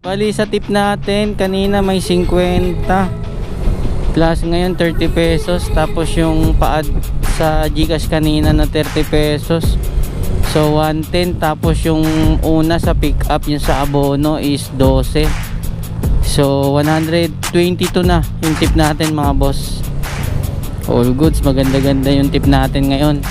Bali sa tip natin, kanina may 50 plus ngayon 30 pesos. Tapos yung paad sa GCash kanina na 30 pesos. So 110. Tapos yung una sa pick up, yung sa abono is 12. So 122 na yung tip natin mga boss. All goods, maganda-ganda yung tip natin ngayon.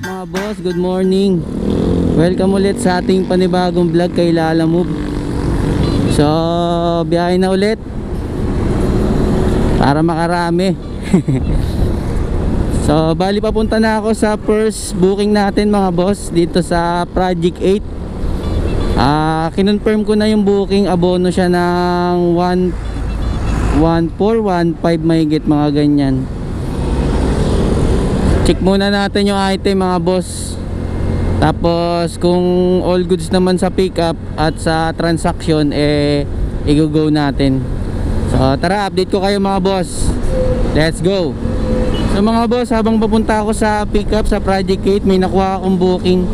Mga boss, good morning. Welcome ulit sa ating panibagong vlog kay Lalamove. So, biyahe na ulit para makarami. So, bali papunta na ako sa first booking natin mga boss dito sa Project 8. Kinonfirm ko na yung booking. Abono siya ng 1.4, 1.5 mahigit, mga ganyan. Check muna natin yung item mga boss. Tapos kung all goods naman sa pickup at sa transaction, i-go natin. So tara, update ko kayo mga boss. Let's go. So mga boss, habang papunta ako sa pickup sa Project 8, may nakuha akong booking.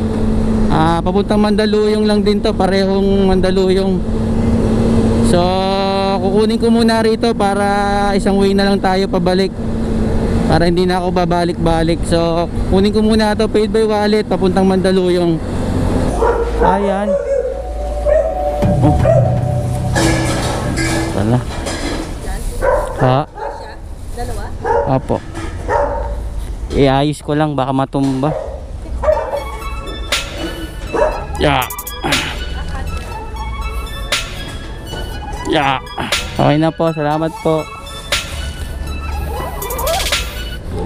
Papuntang Mandaluyong lang din to, parehong Mandaluyong. So kukunin ko muna rito para isang way na lang tayo pabalik, para hindi na ako babalik-balik. So kunin ko muna ito, paid by wallet, papuntang Mandaluyong. Ayan. Oh. Wala. Ha? Dalawa? Apo. Iayos ko lang, baka matumba. Yeah. Yeah. Okay na po, salamat po.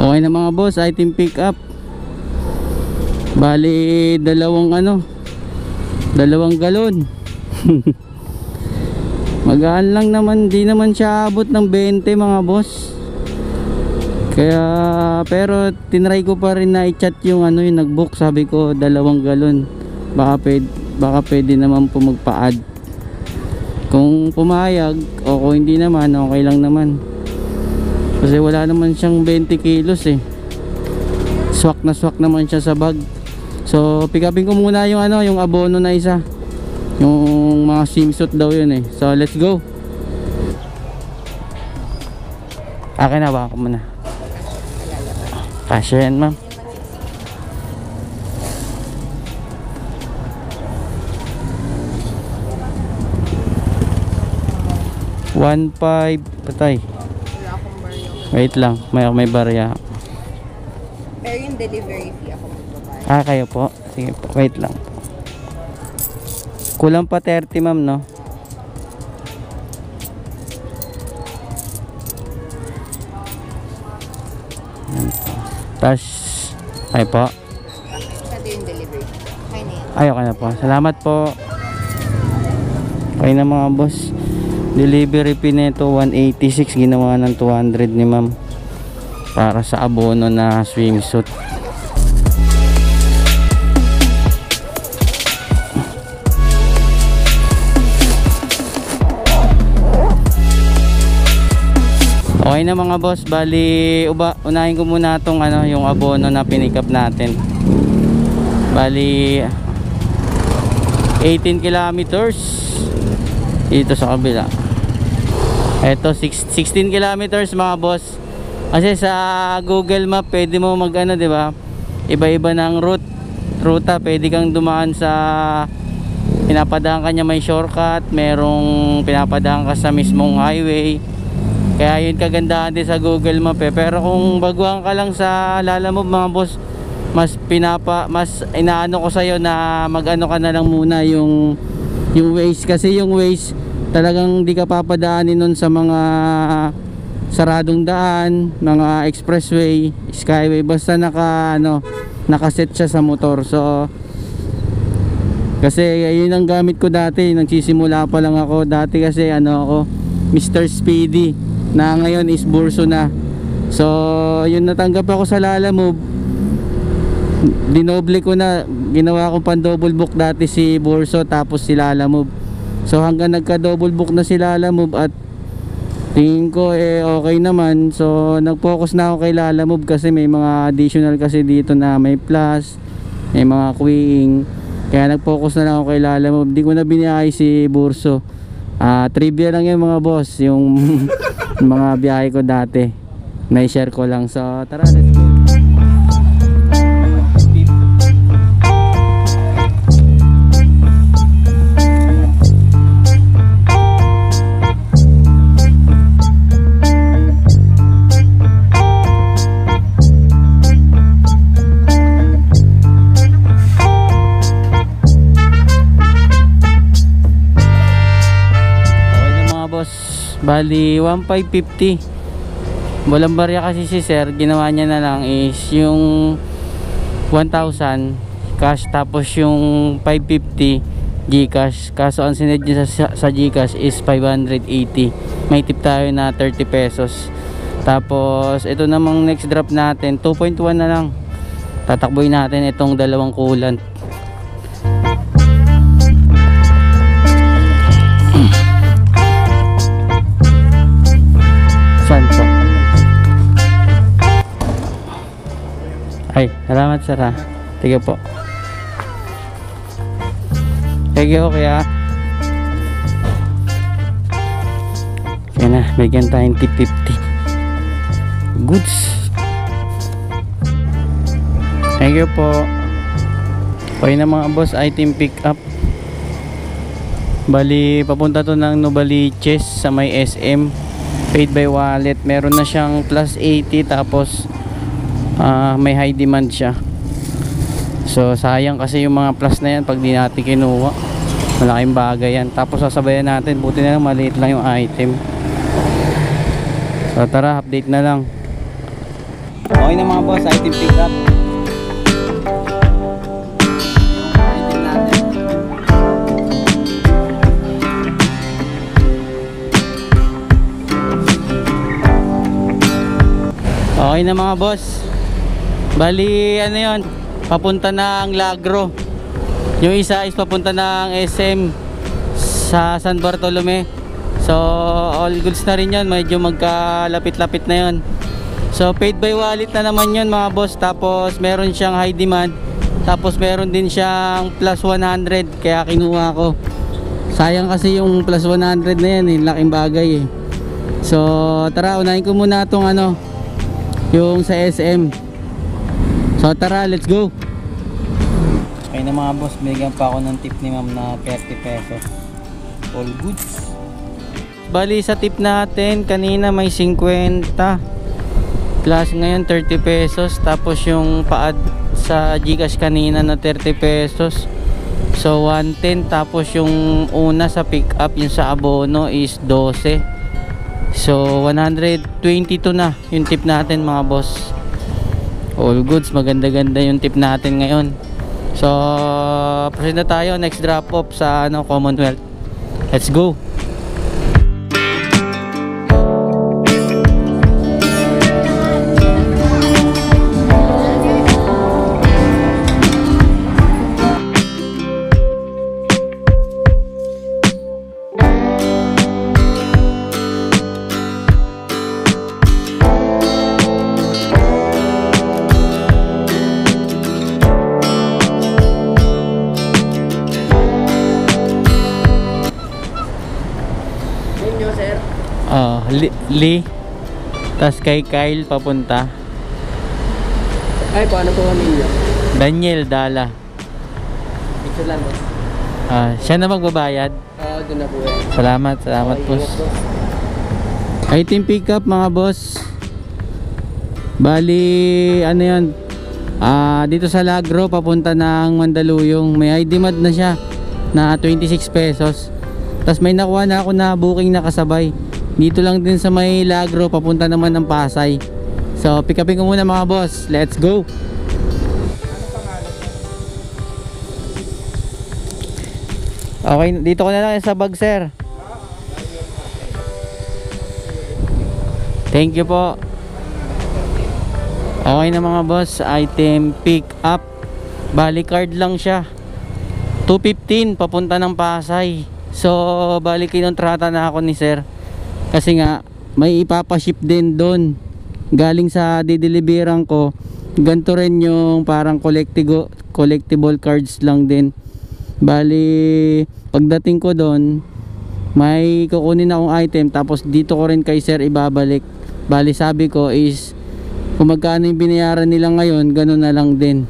Okay na mga boss, item pick up. Bali dalawang galon. Magaan lang naman, di naman siya abot ng 20 mga boss. Kaya pero tinry ko pa rin na i-chat yung yung nag-book. Sabi ko 2 galon. Baka pwede naman po magpa-add. Kung pumayag o kung hindi naman, okay lang naman. Kasi wala naman siyang 20 kilos eh. Swak na swak naman siya sa bag. So pick upin ko muna yung yung abono na isa. Yung mga swimsuit daw yun eh. So let's go. Akin na ba ako muna? Kasya yan ma'am. $1.5 patay. Wait lang, may barya. Pero yung delivery fee ako magbabayad. Kayo po? Sige po, wait lang. Kulang pa 30 ma'am, no? Tapos, ay po. Pwede yung delivery fee. Okay na yan. Ay, okay na po. Salamat po. Okay na mga boss. Delivery fee nito 186, ginawa ng 200 ni ma'am para sa abono na swimsuit. Okay na mga boss, bali unahin ko muna tong yung abono na pinick up natin. Bali 18 kilometers dito sa kabila. Eto 16 kilometers mga boss. Kasi sa Google Map pwede mo mag di ba? Iba-iba ng ruta, pwede kang dumaan sa pinapadaan kanya, may shortcut, merong pinapadaan ka sa mismong highway. Kaya yun kagandahan din sa Google Map eh. Pero kung baguhan ka lang sa Lalamove mga boss, mas inaano ko sa'yo na mag-ano ka na lang muna yung Waze. Kasi yung Waze talagang di ka papadaanin nun sa mga saradong daan, mga expressway, skyway, basta nakaset siya sa motor. So kasi yun ang gamit ko dati, nagsisimula pa lang ako dati kasi ako Mr. Speedy, na ngayon is Burso na. So yun, natanggap ako sa Lalamove, dinoble ko na, ginawa kong pan double book dati si Burso tapos si Lalamove. So hanggang nagka double book na si Lalamove at tingin ko okay naman, so nag-focus na ako kay Lalamove kasi may mga additional kasi dito na may plus, may mga queuing, kaya nag-focus na lang ako kay Lalamove. Di ko na biniyahe si Burso. Trivia lang yun mga boss, yung mga biyahe ko dati, na-share ko lang. So tara, let's go. Bali 1,550. Walang barya kasi si sir, ginawa niya na lang is yung 1,000 cash tapos yung 550 Gcash. Kaso ang sined niya sa Gcash is 580. May tip tayo na 30 pesos. Tapos ito namang next drop natin 2.1 na lang. Tatakboy natin itong dalawang coolant. Ay, salamat sir ha. Sige po. Sige, okay ha. Kaya na, bigyan tayong tip 50. Goods. Thank you po. Okay na mga boss, item pick up. Bali, papunta to ng Novaliches sa may SM. Paid by wallet. Meron na siyang plus 80 tapos may high demand siya. So sayang kasi yung mga plus na yan pag di natin kinuha. Malaking bagay yan. Tapos sasabayan natin, buti na lang maliit lang yung item. So tara, update na lang. Okay na mga boss, item pick up. Item natin. Okay na mga boss. Bali ano yun, papunta na ang Lagro. Yung isa is papunta ng SM sa San Bartolome. So all goods na rin yun, medyo magkalapit-lapit na yun. So paid by wallet na naman yun mga boss. Tapos meron siyang high demand, tapos meron din siyang plus 100, kaya kinuha ko. Sayang kasi yung plus 100 na yan, laking bagay So tara, unahin ko muna itong yung sa SM. So tara, let's go. Okay na mga boss, binigyan pa ako ng tip ni ma'am na 30 pesos. All goods. Bali sa tip natin, kanina may 50 plus ngayon 30 pesos. Tapos yung pa-add sa Gcash kanina na 30 pesos, so 110. Tapos yung una sa pick up, yung sa abono is 12. So 122 na yung tip natin mga boss. All goods, maganda-ganda yung tip natin ngayon. So proceed na tayo, next drop off sa Commonwealth. Let's go. Lee, tas kay Kyle papunta. Ay po, ano po kami niyo? Daniel Dala. Ito lang po. Siya na magbabayad. Doon na po yan. Salamat po. Item pick up mga boss. Bali ano yan, dito sa Lagro papunta ng Mandaluyong. May ID mat na siya na 26 pesos. Tas may nakuha na ako na booking na kasabay. Dito lang din sa may Lagro, papunta naman ng Pasay. So pick upin ko muna mga boss. Let's go. Okay, dito ko na lang sa bag sir. Thank you po. Okay na mga boss, item pick up. Bali card lang siya. 215 papunta ng Pasay. So bali kinontrata na ako ni sir. Kasi nga may ipapaship din doon. Galing sa dideliveran ko. Ganito rin yung parang collectible cards lang din. Bali pagdating ko doon, may kukunin akong item, tapos dito ko rin kay sir ibabalik. Bali sabi ko is kung magkano yung binayaran nila ngayon, gano'n na lang din.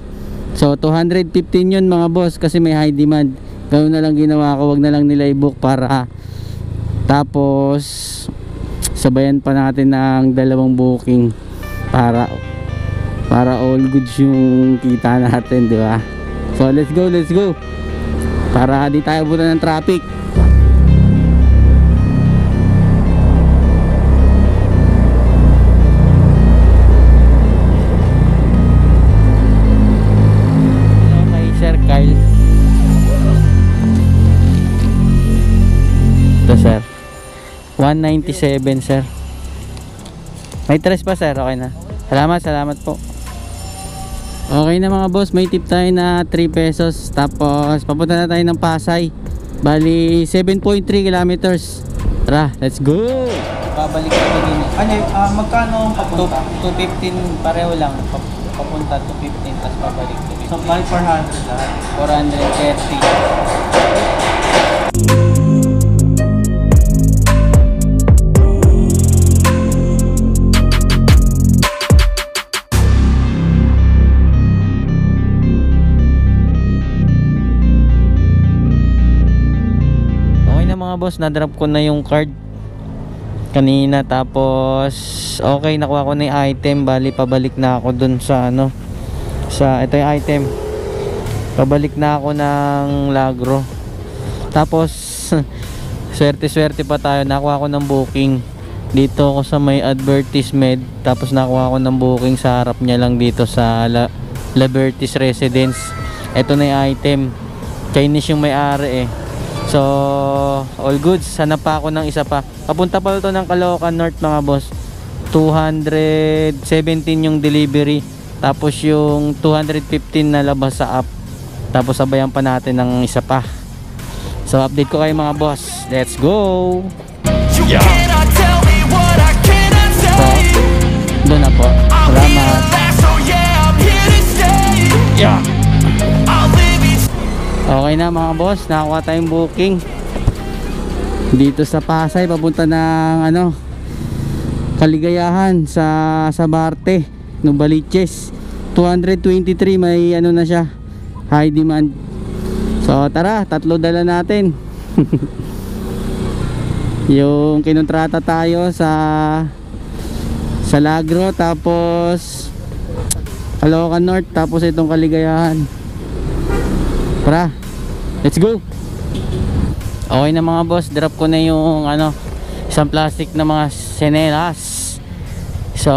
So 215 yun mga boss, kasi may high demand. Gano'n na lang ginawa ko, wag na lang nila i-book para tapos sabayan pa natin ng dalawang booking para all goods yung kita natin, di ba? So let's go para di tayo buta ng traffic. Ito sir, 197 sir. May tres pa sir, okay na. Salamat po. Okay na mga boss, may tip tayo na 3 pesos. Tapos papunta na tayo ng Pasay. Bali 7.3 kilometers. Tara, let's go. Babalik kami din. Magkano ang papunta? 215 pareho lang. Papunta 215 tapos pabalik 215. So, 400 lahat. 430. Mga boss, na-drop ko na yung card kanina, tapos okay, nakuha ko na yung item. Bali pabalik na ako dun sa ito yung item, pabalik na ako ng Lagro. Tapos swerte pa tayo, nakuha ko ng booking dito ako sa may advertisement. Tapos nakuha ko ng booking sa harap niya lang dito sa Liberty's Residence. Ito na yung item, Chinese yung may-ari So all goods. Sana pa ako ng isa pa. Papunta pa ito ng Caloocan North mga boss. 217 yung delivery, tapos yung 215 na labas sa app. Tapos sabayan pa natin ng isa pa. So update ko kayo mga boss. Let's go. Yeah. So, doon na po. Salamat. Yeah. Okay na mga boss, nakakuha tayong booking dito sa Pasay, papunta ng Kaligayahan sa Barte, Novaliches. 223, may na siya, high demand. So tara, tatlo dala natin. Yung kinontrata tayo sa Lagro, tapos Caloocan North, tapos itong Kaligayahan. Tara, let's go. Okay na mga boss, drop ko na yung isang plastic na mga senelas. So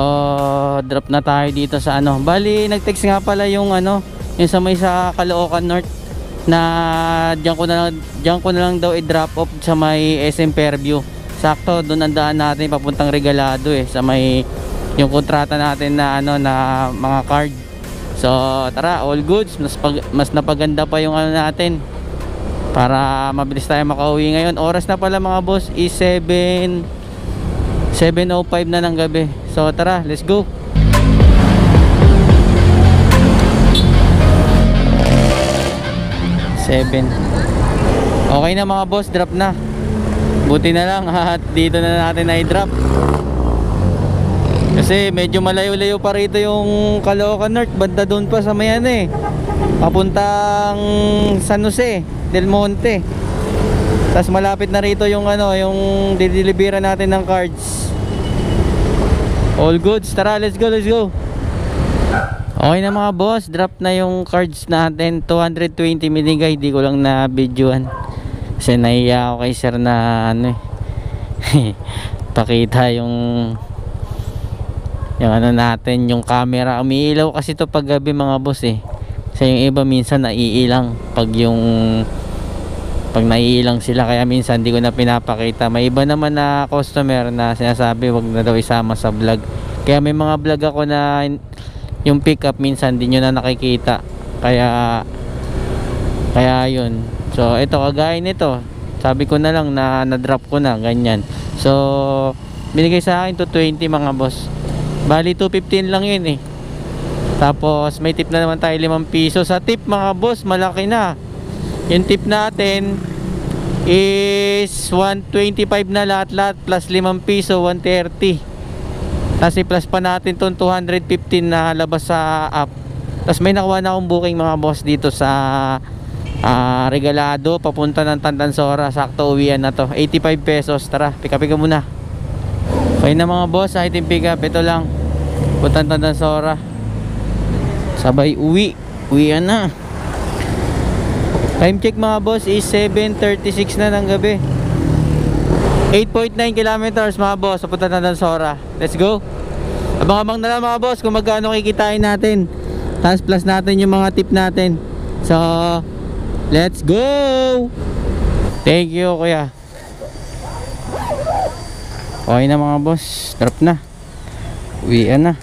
drop na tayo dito sa bali nag-text nga pala yung yung sa Caloocan North na diyan ko na lang daw i-drop off sa may SM Fairview. Sakto doon ang daan natin papuntang Regalado sa may yung kontrata natin na na mga card. So tara, all goods. Mas napaganda pa yung natin para mabilis tayo makauwi ngayon. Oras na pala mga boss is 7:05 na ng gabi. So tara, let's go. Okay na mga boss, drop na. Buti na lang at dito na natin na-drop. Kasi medyo malayo-layo pa rito yung Caloocan North, banda doon pa sa may papuntang San Jose del Monte. Tapos malapit na rito yung yung dideliveran natin ng cards. All goods, tara, let's go. Okay na mga boss, drop na yung cards natin. 220 minigay, di ko lang na videoan kasi nahiya ako kay sir na pakita yung ano natin, yung camera. Umiilaw kasi to pag gabi mga boss eh. Kasi yung iba minsan naiilang pag naiilang sila, kaya minsan di ko na pinapakita. May iba naman na customer na sinasabi wag na daw isama sa vlog. Kaya may mga vlog ako na yung pick up minsan di nyo na nakikita. Kaya yun. So ito, kagaya nito, sabi ko na lang na drop ko na ganyan. So binigay sa akin to 20 mga boss. Bali 215 lang yun eh. Tapos may tip na naman tayo 5 piso. Sa tip mga boss, malaki na. Yung tip natin is 125 na lahat plus 5 piso, 130. Tapos i-plus pa natin tong 215 na labas sa app. Tapos may nakuha na akong booking mga boss dito sa Regalado papunta ng Tandansora. Sakto uwian na to, 85 pesos. Tara, pick up muna. Okay na mga boss, item pick up. Ito lang, puntang Tandansora, sabay uwian na. Time check mga boss is 7:36 na ng gabi. 8.9 kilometers mga boss sa puntang Tandansora. Let's go. Abang-abang na lang mga boss kung magkano kikitain natin. Tapos plus natin yung mga tip natin. So let's go. Thank you kuya. Okay na mga boss, drop na, uwian na.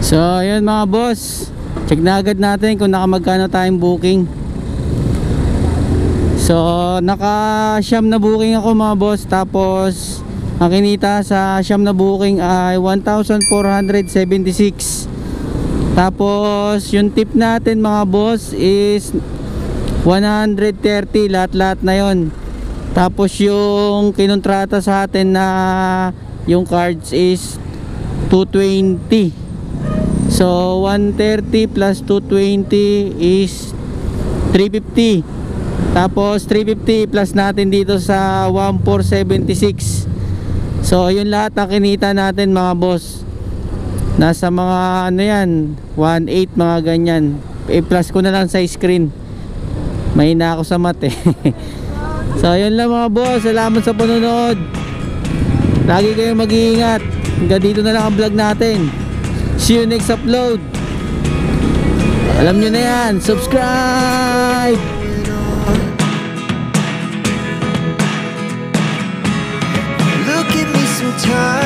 So ayun mga boss, check na agad natin kung nakamagkano tayong booking. So naka-siyam na booking ako mga boss. Tapos ang kinita sa siyam na booking ay 1,476. Tapos yung tip natin mga boss is 130 lahat na yon. Tapos yung kinontrata sa atin na yung cards is 220. So 130 plus 220 is 350. Tapos 350 plus natin dito sa 1,476. So yun lahat ang kinita natin mga boss. Nasa mga ano yan, 1,800 mga ganyan. I-plus ko na lang sa screen. Mahina ako sa math eh. So yun lang mga boss, salamat sa panonood. Lagi kayong mag-iingat. Hanggang dito na lang ang vlog natin. See you next upload. Alam nyo na yan, subscribe. Look at me sometimes.